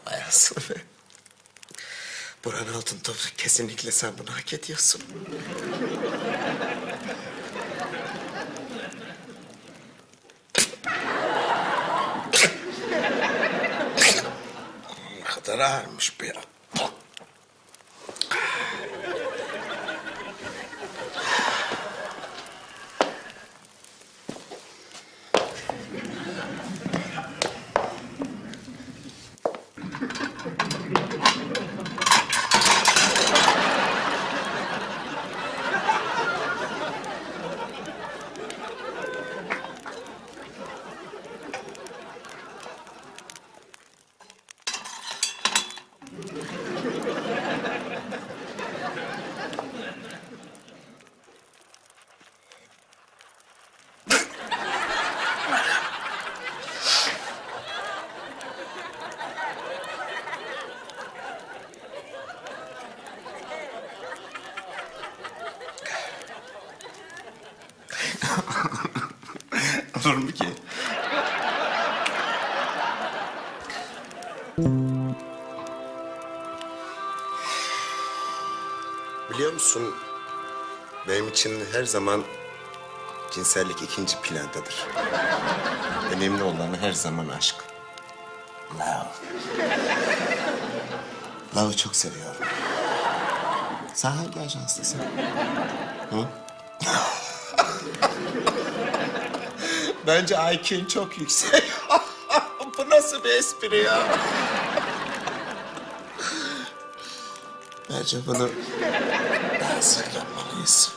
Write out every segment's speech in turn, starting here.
Vay anasını be. Burhan Altıntop, kesinlikle sen bunu hak ediyorsun. Ne kadar ağırmış bu ya. Olur mu ki? Biliyor musun, benim için her zaman cinsellik ikinci plandadır. Önemli olan her zaman aşk. Love. Love'ı çok seviyorum. Sen hangi ajanstasın? Hı? Bence IQ'un çok yüksek. Bu nasıl bir espri ya? Bence bunu daha sık yapmalıyız.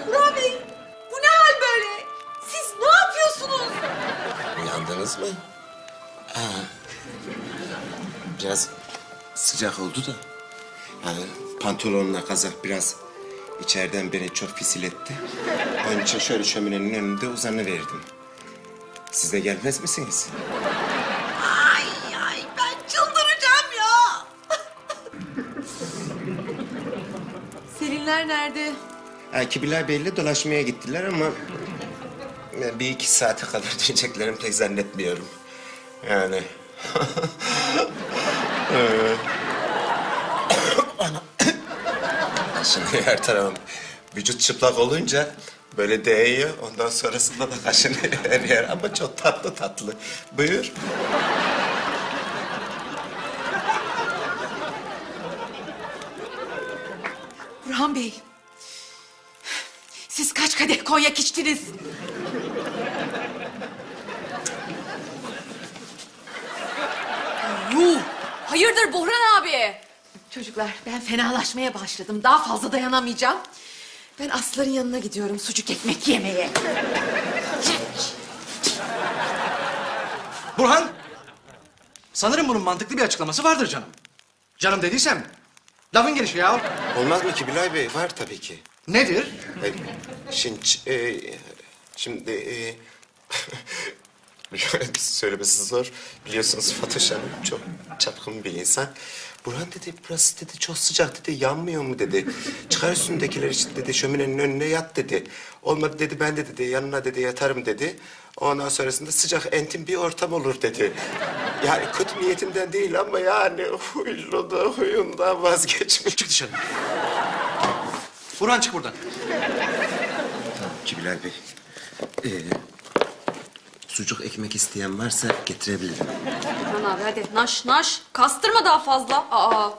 Burhan Bey, bu ne hal böyle? Siz ne yapıyorsunuz? Uyandınız mı? Biraz sıcak oldu da. Yani pantolonla kazak biraz içeriden beni çok fisiletti. Onun için şöyle şöminenin önünde uzanıverdim. Siz de gelmez misiniz? Ay ben çıldıracağım ya. Selinler nerede? Kibiler Bey'le dolaşmaya gittiler ama... ...bir iki saate kadar döneceklerini pek zannetmiyorum. Yani... Ana. Şimdi her tarafım vücut çıplak olunca böyle değiyor. Ondan sonrasında da kaşınıyor her yer. Ama çok tatlı tatlı. Buyur. Burhan Bey, siz kaç kadeh konyak içtiniz? Yuh! Hayırdır Burhan abi? Çocuklar, ben fenalaşmaya başladım. Daha fazla dayanamayacağım. Ben Aslı'ların yanına gidiyorum sucuk ekmek yemeye. Burhan! Sanırım bunun mantıklı bir açıklaması vardır canım. Canım dediysem, lafın gelişi ya. Olmaz mı ki Bilal Bey? Var tabii ki. Nedir? Şimdi söylemesi zor. Biliyorsunuz Fatoş Hanım çok çapkın bir insan. Burhan dedi, burası dedi çok sıcak dedi, yanmıyor mu dedi. Çıkar üstündekiler için dedi, şöminenin önüne yat dedi. Olmadı dedi, ben de dedi, yanına dedi yatarım dedi. Ondan sonrasında sıcak entim bir ortam olur dedi. Yani kötü niyetimden değil ama yani huylu da huyundan vazgeçmiş. Çık dışarı. Burhan çık buradan. Tamam ki Bilal Bey. Sucuk ekmek isteyen varsa getirebilirim. Burhan abi hadi naş. Kastırma daha fazla. Aa.